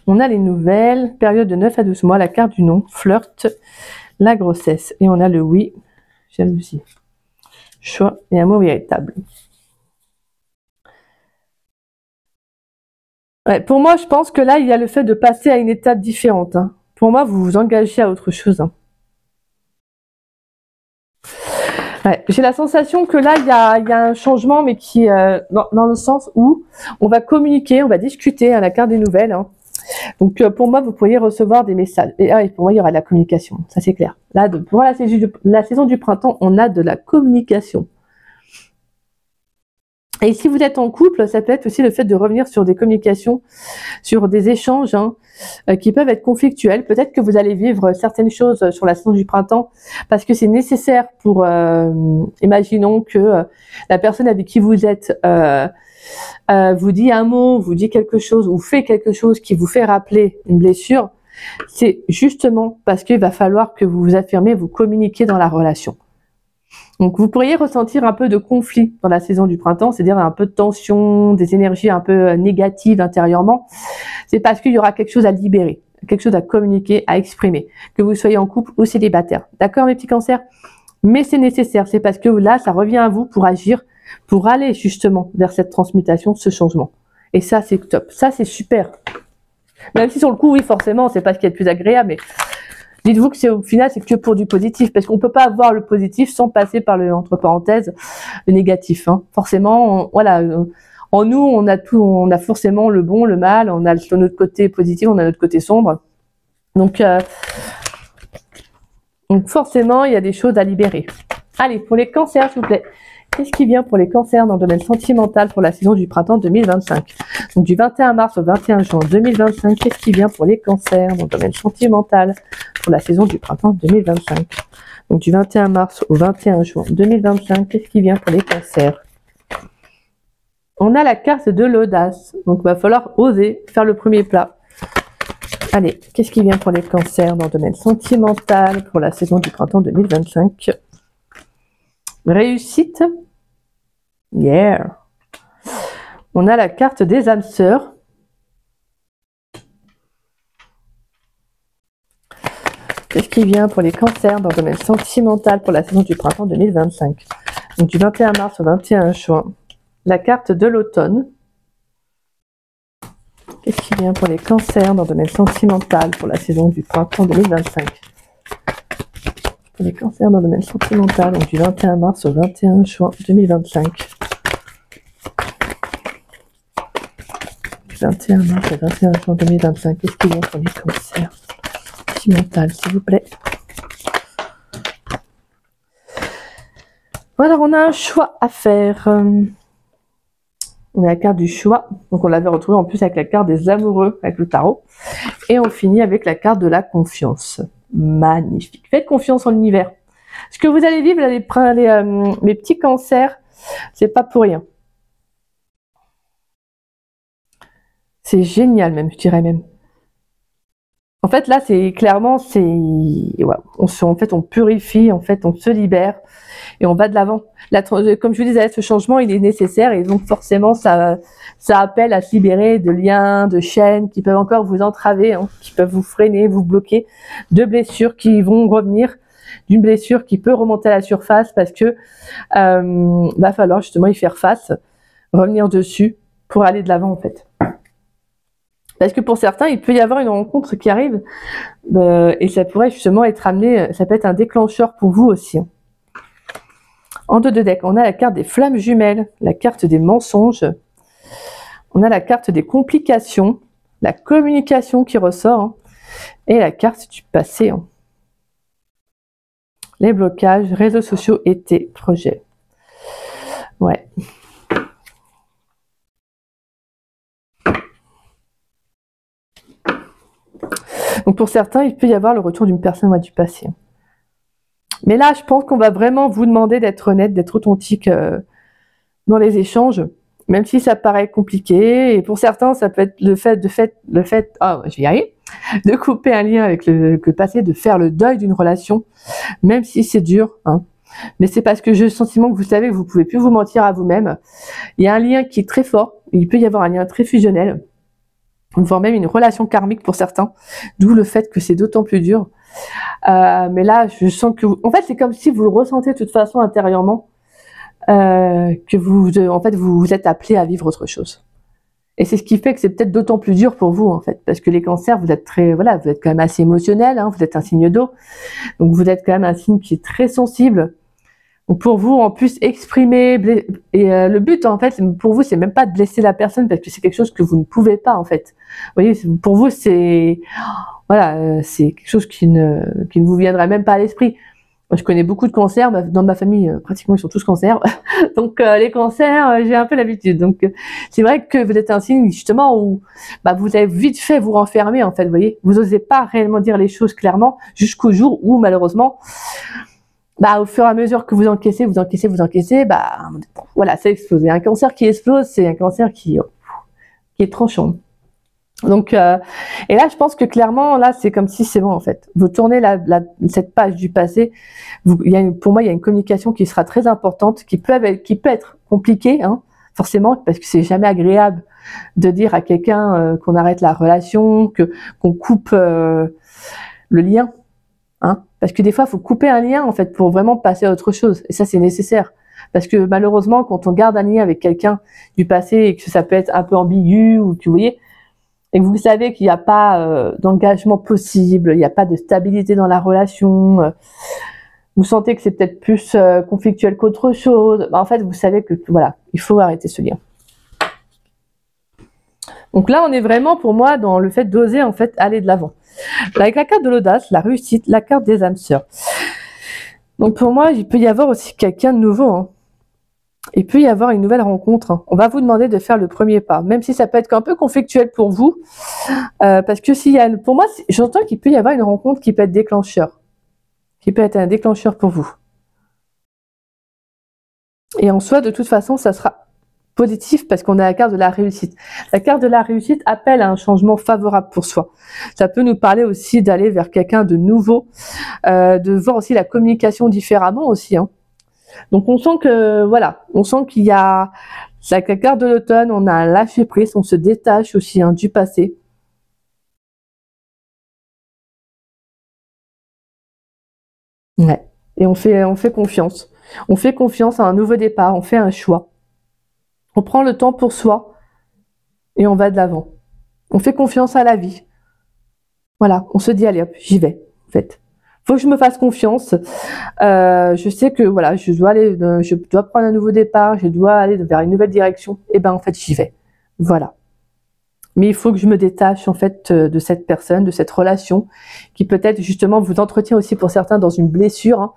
On a les nouvelles, période de 9 à 12 mois, la carte du non, flirt, la grossesse. Et on a le oui, jalousie, choix et amour véritable. Ouais, pour moi, je pense que là, il y a le fait de passer à une étape différente, hein. Pour moi, vous vous engagez à autre chose, hein. Ouais, j'ai la sensation que là, il y a un changement, mais qui dans le sens où on va communiquer, on va discuter à la carte des nouvelles, hein. Donc, pour moi, vous pourriez recevoir des messages. Et pour moi, il y aura de la communication, ça c'est clair. Là, pour la saison du printemps, on a de la communication. Et si vous êtes en couple, ça peut être aussi le fait de revenir sur des communications, sur des échanges, hein, qui peuvent être conflictuels. Peut-être que vous allez vivre certaines choses sur la saison du printemps parce que c'est nécessaire pour, imaginons que la personne avec qui vous êtes vous dit un mot, vous dit quelque chose ou fait quelque chose qui vous fait rappeler une blessure. C'est justement parce qu'il va falloir que vous vous affirmez, vous communiquez dans la relation. Donc vous pourriez ressentir un peu de conflit dans la saison du printemps, c'est-à-dire un peu de tension, des énergies un peu négatives intérieurement. C'est parce qu'il y aura quelque chose à libérer, quelque chose à communiquer, à exprimer, que vous soyez en couple ou célibataire. D'accord mes petits cancers? Mais c'est nécessaire, c'est parce que là, ça revient à vous pour agir, pour aller justement vers cette transmutation, ce changement. Et ça, c'est top. Ça, c'est super. Même si sur le coup, oui, forcément, c'est pas ce qui est le plus agréable, mais dites-vous que c'est au final, c'est que pour du positif, parce qu'on peut pas avoir le positif sans passer par le, entre parenthèses, le négatif, hein. Forcément, voilà, en nous, on a tout, on a forcément le bon, le mal, on a notre côté positif, on a notre côté sombre. Donc forcément, il y a des choses à libérer. Allez, pour les cancers, s'il vous plaît. Qu'est-ce qui vient pour les cancers dans le domaine sentimental pour la saison du printemps 2025? Donc du 21 mars au 21 juin 2025, qu'est-ce qui vient pour les cancers dans le domaine sentimental pour la saison du printemps 2025? Donc du 21 mars au 21 juin 2025, qu'est-ce qui vient pour les cancers? On a la carte de l'audace, donc il va falloir oser faire le premier pas. Allez, qu'est-ce qui vient pour les cancers dans le domaine sentimental pour la saison du printemps 2025? Réussite. Yeah. On a la carte des âmes sœurs. Qu'est-ce qui vient pour les cancers dans le domaine sentimental pour la saison du printemps 2025? Donc du 21 mars au 21 juin. La carte de l'automne. Qu'est-ce qui vient pour les cancers dans le domaine sentimental pour la saison du printemps 2025? Pour les cancers dans le domaine sentimental, donc du 21 mars au 21 juin 2025. Du 21 mars au 21 juin 2025, qu'est-ce qu'il y a pour les cancers sentimentaux, s'il vous plaît? Voilà, on a un choix à faire. On a la carte du choix, donc on l'avait retrouvé en plus avec la carte des amoureux, avec le tarot. Et on finit avec la carte de la confiance. Magnifique. Faites confiance en l'univers. Ce que vous allez vivre, mes petits cancers, c'est pas pour rien. C'est génial même, je dirais même. En fait, là, c'est clairement, ouais, en fait, on purifie, en fait, on se libère et on va de l'avant. Comme je vous disais, ce changement, il est nécessaire et donc forcément, ça appelle à se libérer de liens, de chaînes qui peuvent encore vous entraver, hein, qui peuvent vous freiner, vous bloquer, de blessures qui vont revenir, d'une blessure qui peut remonter à la surface parce que va falloir justement y faire face, revenir dessus pour aller de l'avant en fait. Parce que pour certains, il peut y avoir une rencontre qui arrive et ça pourrait justement être amené, ça peut être un déclencheur pour vous aussi. En dos de deck, on a la carte des flammes jumelles, la carte des mensonges, on a la carte des complications, la communication qui ressort, hein, et la carte du passé. Hein. Les blocages, réseaux sociaux, été, projet. Ouais. Donc pour certains, il peut y avoir le retour d'une personne du passé. Mais là, je pense qu'on va vraiment vous demander d'être honnête, d'être authentique dans les échanges, même si ça paraît compliqué. Et pour certains, ça peut être le fait, je vais y arriver, de couper un lien avec le passé, de faire le deuil d'une relation, même si c'est dur, hein. Mais c'est parce que j'ai le sentiment que vous savez que vous pouvez plus vous mentir à vous-même. Il y a un lien qui est très fort, il peut y avoir un lien très fusionnel, voire même une relation karmique pour certains, d'où le fait que c'est d'autant plus dur. Mais là, je sens que en fait, c'est comme si vous le ressentez de toute façon intérieurement, que vous êtes appelé à vivre autre chose. Et c'est ce qui fait que c'est peut-être d'autant plus dur pour vous, en fait, parce que les cancers, vous êtes vous êtes quand même assez émotionnel, hein, vous êtes un signe d'eau, donc vous êtes quand même un signe qui est très sensible. Donc pour vous, en plus, exprimer, et le but, en fait, pour vous, c'est même pas de blesser la personne, parce que c'est quelque chose que vous ne pouvez pas, en fait. Vous voyez, pour vous, c'est c'est quelque chose qui ne vous viendrait même pas à l'esprit. Moi, je connais beaucoup de cancers, dans ma famille, pratiquement, ils sont tous cancers. Donc, les cancers, j'ai un peu l'habitude. Donc, c'est vrai que vous êtes un signe, justement, où vous avez vite fait vous renfermer, en fait, vous voyez. Vous n'osez pas réellement dire les choses clairement, jusqu'au jour où, malheureusement, au fur et à mesure que vous encaissez, voilà, ça explose. Et un cancer qui explose, c'est un cancer qui est tranchant. Donc, et là, je pense que clairement, là, c'est comme si c'est bon, en fait. Vous tournez cette page du passé. Pour moi, il y a une communication qui sera très importante, qui peut être compliquée, hein, forcément, parce que c'est jamais agréable de dire à quelqu'un qu'on arrête la relation, qu'on coupe le lien, hein. Parce que des fois, il faut couper un lien, en fait, pour vraiment passer à autre chose. Et ça, c'est nécessaire. Parce que malheureusement, quand on garde un lien avec quelqu'un du passé et que ça peut être un peu ambigu, ou vous voyez, et que vous savez qu'il n'y a pas d'engagement possible, il n'y a pas de stabilité dans la relation, vous sentez que c'est peut-être plus conflictuel qu'autre chose, en fait, vous savez que voilà, il faut arrêter ce lien. Donc là, on est vraiment, pour moi, dans le fait d'oser, en fait, aller de l'avant. Avec la carte de l'audace, la réussite, la carte des âmes sœurs. Donc pour moi, il peut y avoir aussi quelqu'un de nouveau, hein. Il peut y avoir une nouvelle rencontre, hein. On va vous demander de faire le premier pas, même si ça peut être un peu conflictuel pour vous, parce que pour moi, j'entends qu'il peut y avoir une rencontre qui peut être déclencheur, qui peut être un déclencheur pour vous. Et en soi, de toute façon, ça sera positif parce qu'on a la carte de la réussite. La carte de la réussite appelle à un changement favorable pour soi. Ça peut nous parler aussi d'aller vers quelqu'un de nouveau, de voir aussi la communication différemment aussi, hein. Donc on sent que voilà, on sent qu'il y a la carte de l'automne, on a un lâcher prise, on se détache aussi, hein, du passé. Ouais. Et on fait confiance. On fait confiance à un nouveau départ, on fait un choix. On prend le temps pour soi et on va de l'avant. On fait confiance à la vie. Voilà, on se dit allez hop, j'y vais. En fait, faut que je me fasse confiance. Je sais que voilà, je dois prendre un nouveau départ, je dois aller vers une nouvelle direction. Et ben en fait, j'y vais. Voilà. Mais il faut que je me détache en fait de cette personne, de cette relation, qui peut-être justement vous entretient aussi pour certains dans une blessure, hein.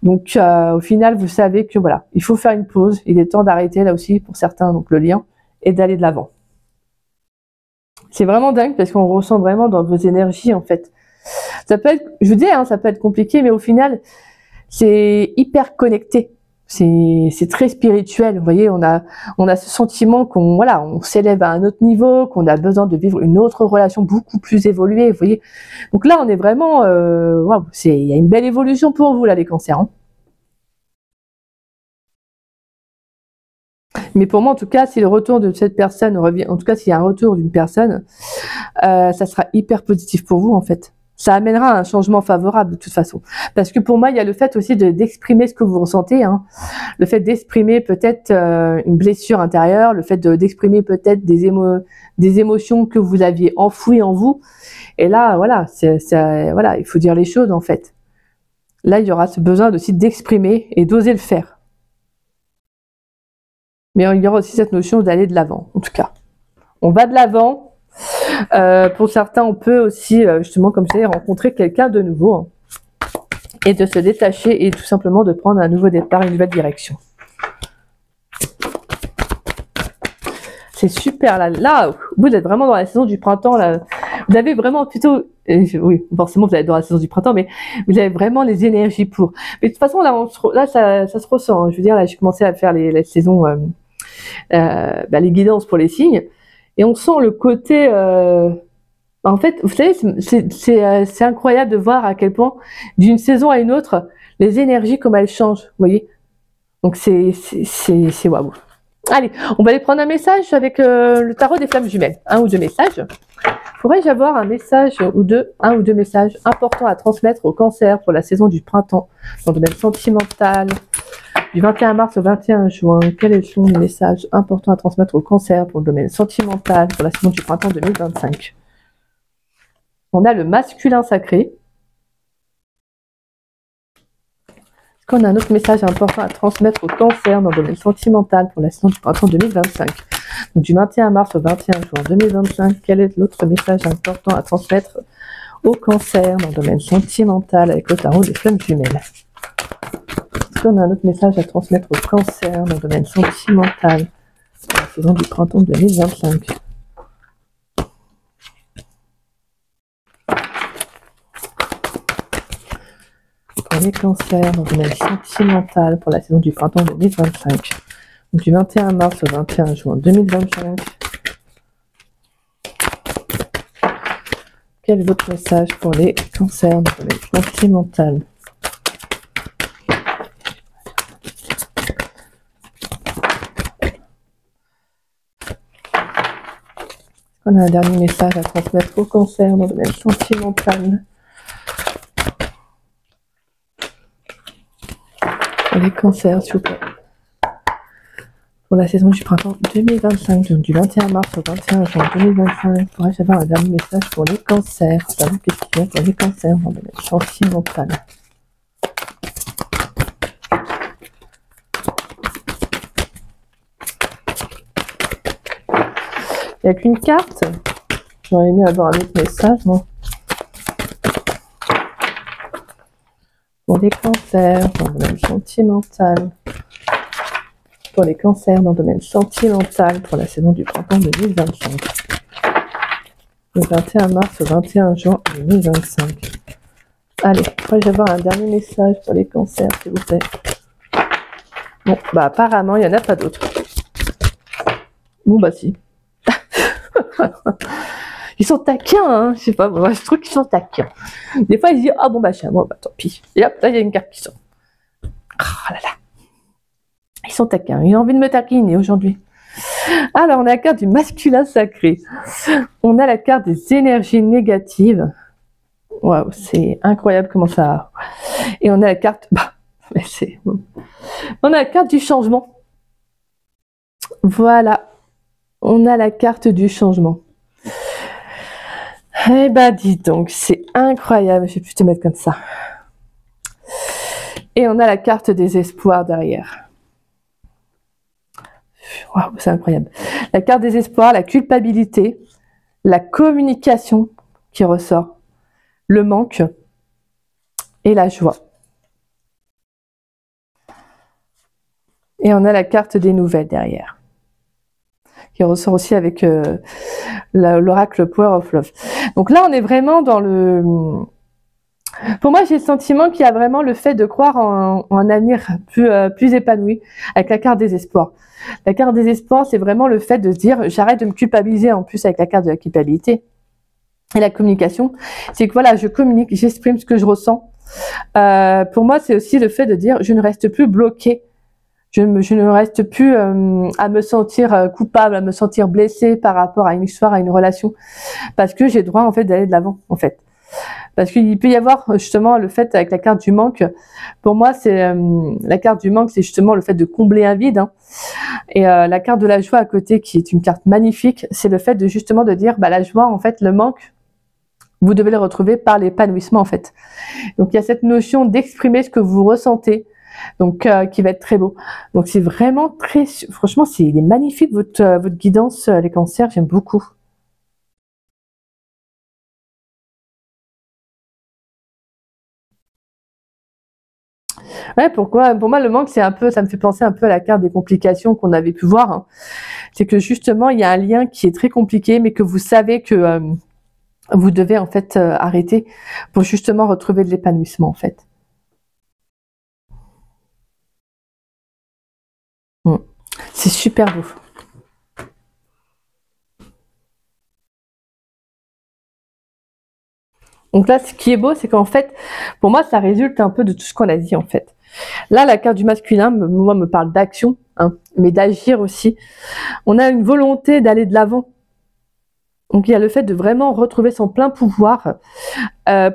Donc au final, vous savez que voilà, il faut faire une pause. Il est temps d'arrêter là aussi pour certains, donc le lien, et d'aller de l'avant. C'est vraiment dingue parce qu'on ressent vraiment dans vos énergies en fait. Ça peut être, je vous dis, hein, ça peut être compliqué, mais au final, c'est hyper connecté. C'est très spirituel. Vous voyez, on a ce sentiment on s'élève à un autre niveau, qu'on a besoin de vivre une autre relation beaucoup plus évoluée. Vous voyez. Donc là, on est vraiment, il y a une belle évolution pour vous là, les cancers, hein. Mais pour moi, en tout cas, si le retour de cette personne revient, en tout cas, s'il y a un retour d'une personne, ça sera hyper positif pour vous, en fait. Ça amènera un changement favorable de toute façon. Parce que pour moi, il y a le fait aussi d'exprimer ce que vous ressentez, hein. Le fait d'exprimer peut-être une blessure intérieure, le fait d'exprimer peut-être des émotions que vous aviez enfouies en vous. Et là, voilà, il faut dire les choses, en fait. Là, il y aura ce besoin aussi d'exprimer et d'oser le faire. Mais il y aura aussi cette notion d'aller de l'avant, en tout cas. On va de l'avant. Pour certains, on peut aussi, justement, comme je disais, rencontrer quelqu'un de nouveau, hein, et de se détacher et tout simplement de prendre un nouveau départ, une nouvelle direction. C'est super, là, vous êtes vraiment dans la saison du printemps, là. Vous avez vraiment plutôt Oui, forcément, vous allez dans la saison du printemps, mais vous avez vraiment les énergies pour. Mais de toute façon, là, ça se ressent, hein. Je veux dire, là, j'ai commencé à faire les saisons, les guidances pour les signes, et on sent le côté. En fait, vous savez, c'est incroyable de voir à quel point, d'une saison à une autre, les énergies, comme elles changent, vous voyez. Donc, c'est waouh. Allez, on va aller prendre un message avec le tarot des flammes jumelles. Un ou deux messages. Pourrais-je avoir un message ou deux, un ou deux messages importants à transmettre au cancer pour la saison du printemps, dans le domaine sentimental, du 21 mars au 21 juin? Quels sont les messages importants à transmettre au cancer pour le domaine sentimental, pour la saison du printemps 2025? On a le masculin sacré. Est-ce qu'on a un autre message important à transmettre au cancer dans le domaine sentimental pour la saison du printemps 2025? Donc, du 21 mars au 21 juin 2025, quel est l'autre message important à transmettre au cancer dans le domaine sentimental avec le tarot des flammes jumelles? Est-ce qu'on a un autre message à transmettre au cancer dans le domaine sentimental pour la saison du printemps 2025? Pour les cancers dans le domaine sentimental pour la saison du printemps 2025. Du 21 mars au 21 juin 2025. Quel est votre message pour les cancers dans le domaine sentimental? On a un dernier message à transmettre au cancer dans le domaine sentimental. Pour les cancers, s'il vous plaît. Pour la saison du printemps 2025, donc du 21 mars au 21 juin 2025, pourrais-je avoir un dernier message pour les cancers? Qu'est-ce qu'il y a pour les cancers dans le domaine sentimental? Il n'y a qu'une carte. J'aurais aimé avoir un autre message, non? Pour les cancers dans le domaine sentimental. Pour les cancers dans le domaine sentimental pour la saison du printemps 2025. Le 21 mars au 21 juin 2025. Allez, pourrais-je avoir un dernier message pour les cancers, s'il vous plaît? Bon, bah apparemment, il n'y en a pas d'autres. Bon, bah si. Ils sont taquins, hein, je sais pas, moi je trouve qu'ils sont taquins. Des fois ils se disent, ah bon bah bon, bah tant pis. Et hop, là il y a une carte qui sort. Ah là là. Ils sont taquins, ils ont envie de me taquiner aujourd'hui. Alors on a la carte du masculin sacré. On a la carte des énergies négatives. Waouh, c'est incroyable comment ça... Et on a la carte... Bah, mais c'est... On a la carte du changement. Voilà. On a la carte du changement. Eh ben, dis donc, c'est incroyable. Je vais plus te mettre comme ça. Et on a la carte des espoirs derrière. Waouh, c'est incroyable. La carte des espoirs, la culpabilité, la communication qui ressort, le manque et la joie. Et on a la carte des nouvelles derrière, qui ressort aussi avec l'oracle Power of Love. Donc là, on est vraiment dans le... Pour moi, j'ai le sentiment qu'il y a vraiment le fait de croire en un avenir plus épanoui avec la carte des espoirs. La carte des espoirs, c'est vraiment le fait de se dire, j'arrête de me culpabiliser en plus avec la carte de la culpabilité. Et la communication, c'est que voilà, je communique, j'exprime ce que je ressens. Pour moi, c'est aussi le fait de dire, je ne reste plus bloquée. Je ne reste plus à me sentir coupable, à me sentir blessée par rapport à une histoire, à une relation, parce que j'ai le droit en fait d'aller de l'avant en fait. Parce qu'il peut y avoir justement le fait avec la carte du manque. Pour moi, c'est la carte du manque, c'est justement le fait de combler un vide. Hein. Et la carte de la joie à côté, qui est une carte magnifique, c'est le fait de justement de dire, bah la joie en fait, le manque, vous devez le retrouver par l'épanouissement en fait. Donc il y a cette notion d'exprimer ce que vous ressentez. Donc qui va être très beau. Donc c'est vraiment très, franchement, il est magnifique votre guidance les cancers, j'aime beaucoup. Ouais, pourquoi? Pour moi, le manque, c'est un peu, ça me fait penser un peu à la carte des complications qu'on avait pu voir. Hein. C'est que justement, il y a un lien qui est très compliqué, mais que vous savez que vous devez en fait arrêter pour justement retrouver de l'épanouissement en fait. C'est super beau. Donc là, ce qui est beau, c'est qu'en fait, pour moi, ça résulte un peu de tout ce qu'on a dit en fait. Là, la carte du masculin, moi, me parle d'action, hein, mais d'agir aussi. On a une volonté d'aller de l'avant. Donc il y a le fait de vraiment retrouver son plein pouvoir.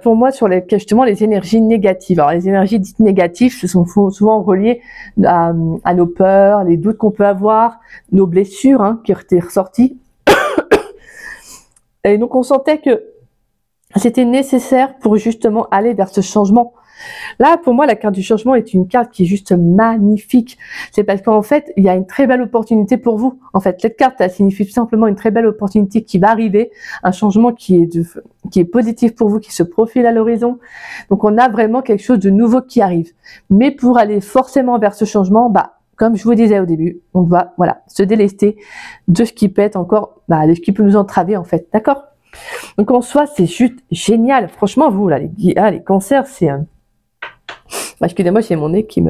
Pour moi, sur justement les énergies négatives. Alors les énergies dites négatives, ce sont souvent reliées à nos peurs, les doutes qu'on peut avoir, nos blessures hein, qui étaient ressorties. Et donc on sentait que c'était nécessaire pour justement aller vers ce changement. Là, pour moi, la carte du changement est une carte qui est juste magnifique. C'est parce qu'en fait, il y a une très belle opportunité pour vous. En fait, cette carte, elle signifie tout simplement une très belle opportunité qui va arriver, un changement qui est positif pour vous, qui se profile à l'horizon. Donc, on a vraiment quelque chose de nouveau qui arrive. Mais pour aller forcément vers ce changement, comme je vous disais au début, on doit, se délester de ce qui peut être encore, de ce qui peut nous entraver, en fait. D'accord? Donc, en soi, c'est juste génial. Franchement, vous, là, les cancers, c'est... excusez-moi, c'est mon nez qui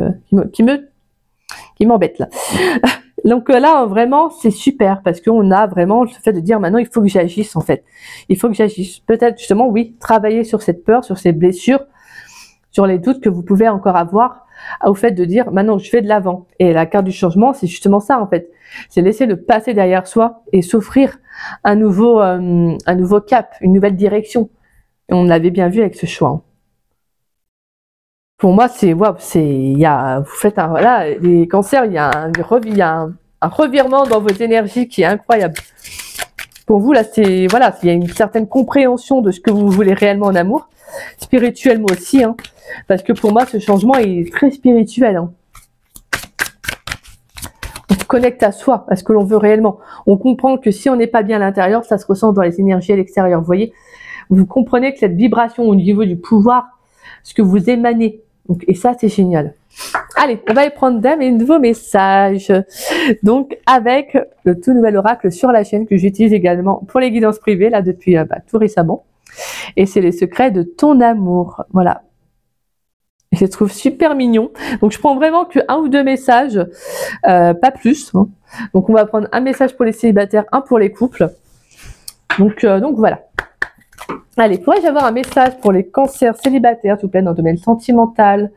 m'embête là. Donc là, vraiment, c'est super parce qu'on a vraiment le fait de dire maintenant, il faut que j'agisse en fait. Il faut que j'agisse. Peut-être justement, oui, travailler sur cette peur, sur ces blessures, sur les doutes que vous pouvez encore avoir, au fait de dire maintenant, je vais de l'avant. Et la carte du changement, c'est justement ça en fait. C'est laisser le passé derrière soi et s'offrir un nouveau cap, une nouvelle direction. Et on l'avait bien vu avec ce choix. Hein. Pour moi, c'est waouh, vous faites les cancers, il y a un revirement dans vos énergies qui est incroyable. Pour vous, là, il y a une certaine compréhension de ce que vous voulez réellement en amour, spirituellement aussi, hein, parce que pour moi, ce changement est très spirituel. Hein. On se connecte à soi, à ce que l'on veut réellement. On comprend que si on n'est pas bien à l'intérieur, ça se ressent dans les énergies à l'extérieur. Vous voyez, vous comprenez que cette vibration au niveau du pouvoir, ce que vous émanez, donc, et ça, c'est génial. Allez, on va aller prendre des nouveaux messages. Donc, avec le tout nouvel oracle sur la chaîne que j'utilise également pour les guidances privées, là, depuis tout récemment. Et c'est les secrets de ton amour. Voilà. Je les trouve super mignons. Donc, je prends vraiment que 1 ou 2 messages, pas plus. Hein. Donc, on va prendre un message pour les célibataires, un pour les couples. Donc voilà. Allez, pourrais-je avoir un message pour les cancers célibataires, s'il vous plaît, dans le domaine sentimental?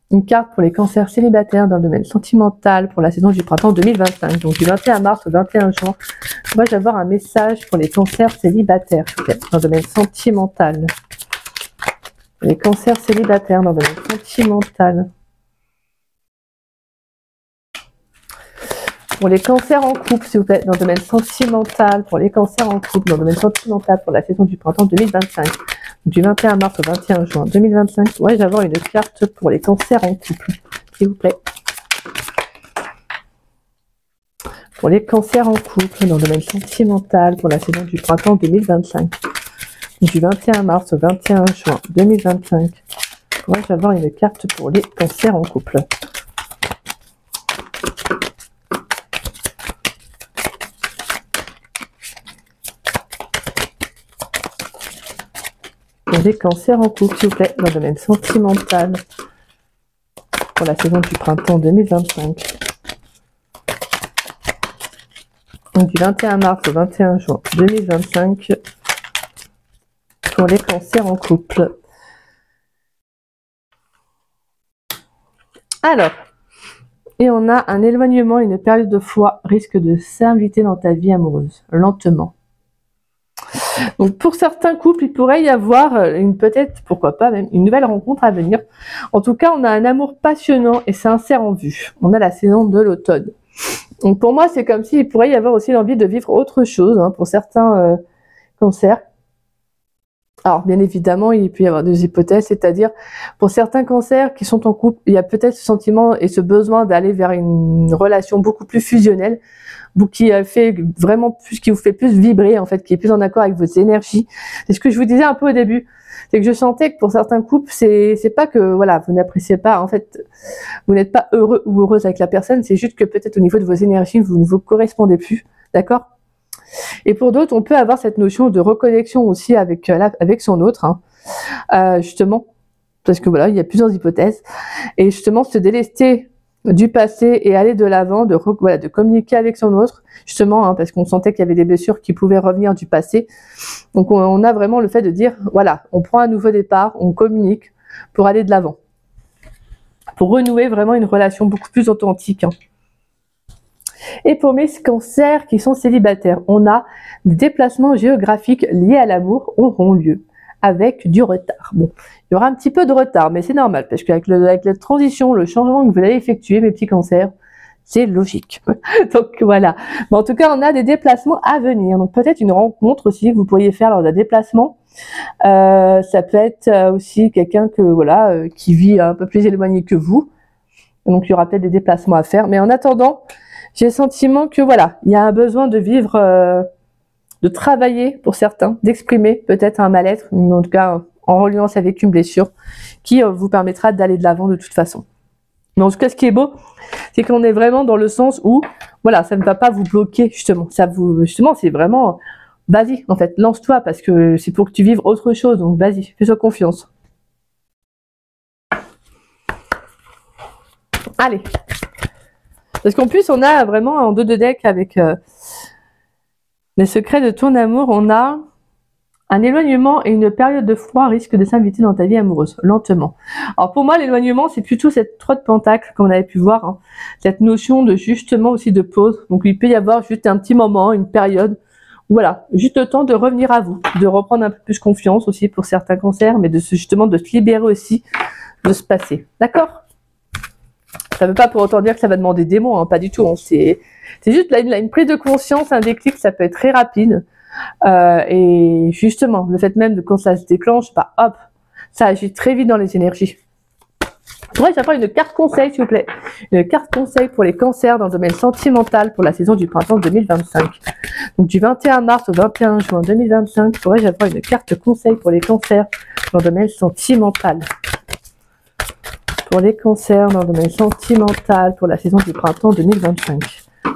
Une carte pour les cancers célibataires dans le domaine sentimental pour la saison du printemps 2025. Donc du 21 mars au 21 juin. Pourrais-je avoir un message pour les cancers célibataires, s'il vous plaît, dans le domaine sentimental? Les cancers célibataires dans le domaine sentimental. Pour les cancers en couple, s'il vous plaît, dans le domaine sentimental. Pour les cancers en couple, dans le domaine sentimental, pour la saison du printemps 2025. Du 21 mars au 21 juin 2025. Ouais, j'ai avoir une carte pour les cancers en couple, s'il vous plaît. Pour les cancers en couple, dans le domaine sentimental, pour la saison du printemps 2025. Du 21 mars au 21 juin 2025. Pourrais-je avoir une carte pour les cancers en couple? Des cancers en couple, s'il vous plaît, dans le domaine sentimental pour la saison du printemps 2025. Donc, du 21 mars au 21 juin 2025 pour les cancers en couple. Alors, et on a un éloignement, une période de foi risque de s'inviter dans ta vie amoureuse, lentement. Donc pour certains couples, il pourrait y avoir peut-être, pourquoi pas même, une nouvelle rencontre à venir. En tout cas, on a un amour passionnant et sincère en vue. On a la saison de l'automne. Donc pour moi, c'est comme s'il pourrait y avoir aussi l'envie de vivre autre chose hein, pour certains cancers. Alors bien évidemment, il peut y avoir des hypothèses, c'est-à-dire pour certains cancers qui sont en couple, il y a peut-être ce sentiment et ce besoin d'aller vers une relation beaucoup plus fusionnelle, qui fait vraiment plus, qui vous fait plus vibrer en fait, qui est plus en accord avec vos énergies. C'est ce que je vous disais un peu au début, c'est que je sentais que pour certains couples, c'est pas que voilà, vous n'appréciez pas, en fait, vous n'êtes pas heureux ou heureuse avec la personne, c'est juste que peut-être au niveau de vos énergies, vous ne vous correspondez plus, d'accord? Et pour d'autres, on peut avoir cette notion de reconnexion aussi avec, avec son autre, hein. Justement, parce que voilà, il y a plusieurs hypothèses. Et justement, se délester du passé et aller de l'avant, voilà, de communiquer avec son autre, justement, hein, parce qu'on sentait qu'il y avait des blessures qui pouvaient revenir du passé. Donc on a vraiment le fait de dire, voilà, on prend un nouveau départ, on communique pour aller de l'avant, pour renouer vraiment une relation beaucoup plus authentique, hein. Et pour mes cancers qui sont célibataires, on a des déplacements géographiques liés à l'amour auront lieu avec du retard. Bon, il y aura un petit peu de retard, mais c'est normal, parce qu'avec la transition, le changement que vous allez effectuer, mes petits cancers, c'est logique. Donc voilà. Mais en tout cas, on a des déplacements à venir. Donc peut-être une rencontre aussi que vous pourriez faire lors d'un déplacement. Ça peut être aussi quelqu'un que voilà, qui vit un peu plus éloigné que vous. Donc il y aura peut-être des déplacements à faire. Mais en attendant, j'ai le sentiment que voilà, il y a un besoin de vivre, de travailler pour certains, d'exprimer peut-être un mal-être, en tout cas en reliance avec une blessure, qui vous permettra d'aller de l'avant de toute façon. Mais en tout cas, ce qui est beau, c'est qu'on est vraiment dans le sens où, voilà, ça ne va pas vous bloquer, justement. Justement, c'est vraiment, vas-y, en fait, lance-toi, parce que c'est pour que tu vives autre chose, donc vas-y, fais-toi confiance. Allez. Parce qu'en plus, on a vraiment en 2 de deck avec les secrets de ton amour, on a un éloignement et une période de froid risque de s'inviter dans ta vie amoureuse, lentement. Alors pour moi, l'éloignement, c'est plutôt cette 3 de pentacles, comme on avait pu voir, hein, cette notion de justement aussi de pause. Donc il peut y avoir juste un petit moment, une période, voilà, juste le temps de revenir à vous, de reprendre un peu plus confiance aussi pour certains cancers, mais justement de se libérer aussi de ce passé. D'accord? Ça ne veut pas pour autant dire que ça va demander des mots, hein, pas du tout. Hein, c'est juste là, une prise de conscience, un déclic, ça peut être très rapide. Et justement, le fait même de quand ça se déclenche, bah hop, ça agit très vite dans les énergies. Pourrais-je avoir une carte conseil, s'il vous plaît? Une carte conseil pour les cancers dans le domaine sentimental pour la saison du printemps 2025. Donc du 21 mars au 21 juin 2025, pourrais-je avoir une carte conseil pour les cancers dans le domaine sentimental? Pour les cancers dans le domaine sentimental pour la saison du printemps 2025.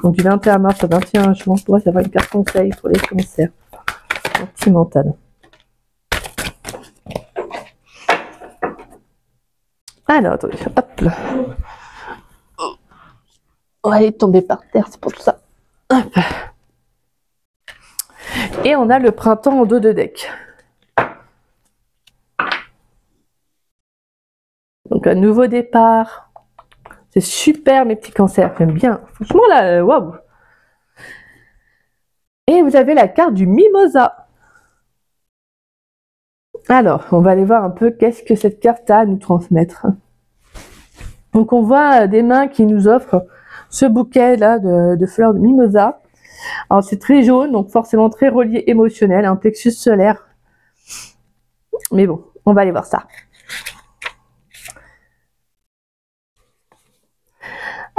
Donc du 21 mars au 21 juin, pourrais-je avoir une carte conseil pour les cancers sentimentaux? Alors, attendez, hop là. On va aller tomber par terre, c'est pour tout ça. Hop. Et on a le printemps en 2 de deck. Donc un nouveau départ. C'est super mes petits cancers, j'aime bien. Franchement là, waouh. Et vous avez la carte du mimosa. Alors, on va aller voir un peu qu'est-ce que cette carte a à nous transmettre. Donc on voit des mains qui nous offrent ce bouquet là de fleurs de mimosa. Alors c'est très jaune, donc forcément très relié émotionnel, un plexus solaire. Mais bon, on va aller voir ça.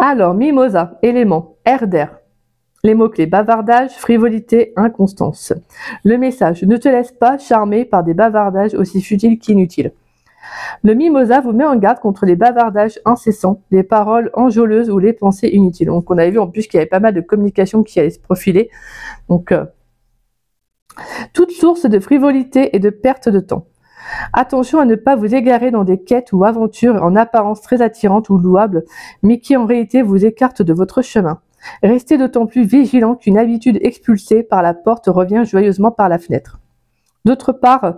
Alors, mimosa, élément, air d'air. Les mots-clés, bavardage, frivolité, inconstance. Le message, ne te laisse pas charmer par des bavardages aussi futiles qu'inutiles. Le mimosa vous met en garde contre les bavardages incessants, les paroles enjôleuses ou les pensées inutiles. Donc on avait vu en plus qu'il y avait pas mal de communication qui allait se profiler. Donc, toute source de frivolité et de perte de temps. Attention à ne pas vous égarer dans des quêtes ou aventures en apparence très attirantes ou louables, mais qui en réalité vous écartent de votre chemin. Restez d'autant plus vigilant qu'une habitude expulsée par la porte revient joyeusement par la fenêtre. D'autre part,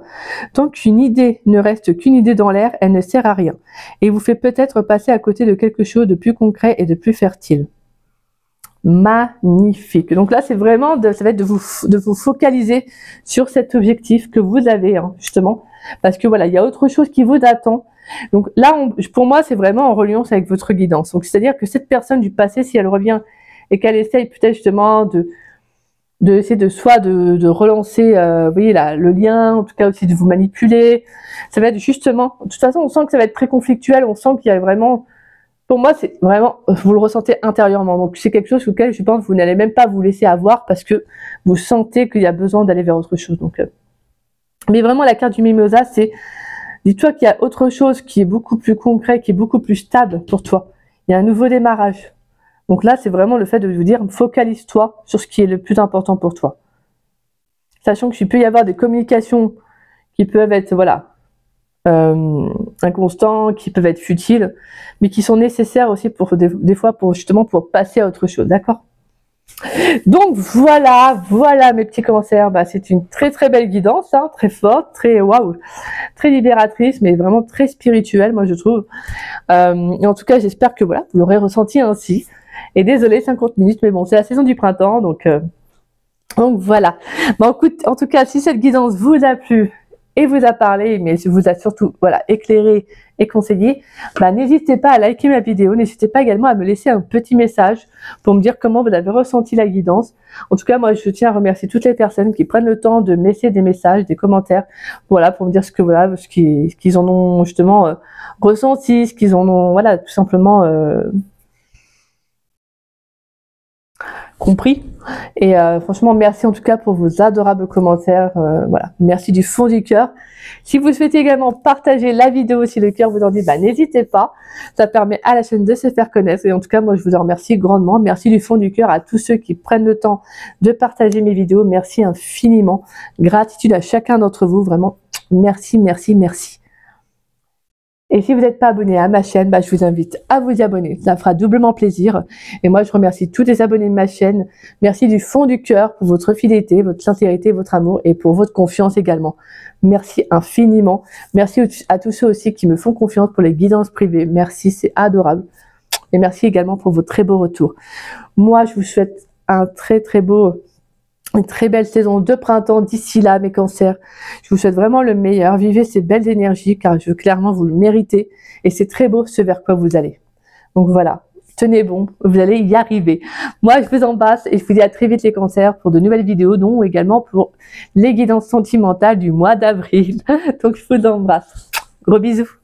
tant qu'une idée ne reste qu'une idée dans l'air, elle ne sert à rien, et vous fait peut-être passer à côté de quelque chose de plus concret et de plus fertile. Magnifique. Donc là, c'est vraiment, ça va être de vous focaliser sur cet objectif que vous avez, hein, justement, parce que voilà, il y a autre chose qui vous attend. Donc là, pour moi, c'est vraiment en reliance avec votre guidance. Donc c'est-à-dire que cette personne du passé, si elle revient et qu'elle essaye peut-être justement essayer de relancer, vous voyez là, le lien, en tout cas aussi de vous manipuler, ça va être justement, de toute façon, on sent que ça va être très conflictuel, on sent qu'il y a vraiment, pour moi, c'est vraiment, vous le ressentez intérieurement. Donc c'est quelque chose auquel je pense que vous n'allez même pas vous laisser avoir parce que vous sentez qu'il y a besoin d'aller vers autre chose. Donc, mais vraiment, la carte du mimosa, c'est, dis-toi qu'il y a autre chose qui est beaucoup plus concret, qui est beaucoup plus stable pour toi. Il y a un nouveau démarrage. Donc là, c'est vraiment le fait de vous dire, focalise-toi sur ce qui est le plus important pour toi. sachant qu'il peut y avoir des communications qui peuvent être, voilà, inconstants, qui peuvent être futiles, mais qui sont nécessaires aussi pour des fois pour justement pour passer à autre chose, d'accord? Donc voilà mes petits cancers. Bah, c'est une très très belle guidance, hein, très forte, très waouh, très libératrice, mais vraiment très spirituelle, moi je trouve. Et en tout cas, j'espère que voilà, vous l'aurez ressenti ainsi. Et désolé, 50 minutes, mais bon, c'est la saison du printemps, donc voilà. Bon, écoute, en tout cas, si cette guidance vous a plu et vous a parlé, mais vous a surtout voilà éclairé et conseillé, bah, n'hésitez pas à liker ma vidéo, n'hésitez pas également à me laisser un petit message pour me dire comment vous avez ressenti la guidance. En tout cas, moi, je tiens à remercier toutes les personnes qui prennent le temps de me laisser des messages, des commentaires, voilà, pour me dire ce que voilà, ce qu'ils en ont justement ressenti, ce qu'ils en ont, voilà, tout simplement compris. Et franchement, merci en tout cas pour vos adorables commentaires. Voilà, merci du fond du cœur. Si vous souhaitez également partager la vidéo, si le cœur vous en dit, bah, n'hésitez pas. Ça permet à la chaîne de se faire connaître. Et en tout cas, moi, je vous en remercie grandement. Merci du fond du cœur à tous ceux qui prennent le temps de partager mes vidéos. Merci infiniment. Gratitude à chacun d'entre vous. Vraiment, merci, merci, merci. Et si vous n'êtes pas abonné à ma chaîne, bah, je vous invite à vous y abonner. Ça fera doublement plaisir. Et moi, je remercie tous les abonnés de ma chaîne. Merci du fond du cœur pour votre fidélité, votre sincérité, votre amour et pour votre confiance également. Merci infiniment. Merci à tous ceux aussi qui me font confiance pour les guidances privées. Merci, c'est adorable. Et merci également pour vos très beaux retours. Moi, je vous souhaite une très belle saison de printemps d'ici là, mes cancers. Je vous souhaite vraiment le meilleur. Vivez ces belles énergies car clairement vous le méritez. Et c'est très beau ce vers quoi vous allez. Donc voilà, tenez bon, vous allez y arriver. Moi, je vous embrasse et je vous dis à très vite les cancers pour de nouvelles vidéos, dont également pour les guidances sentimentales du mois d'avril. Donc je vous embrasse. Gros bisous.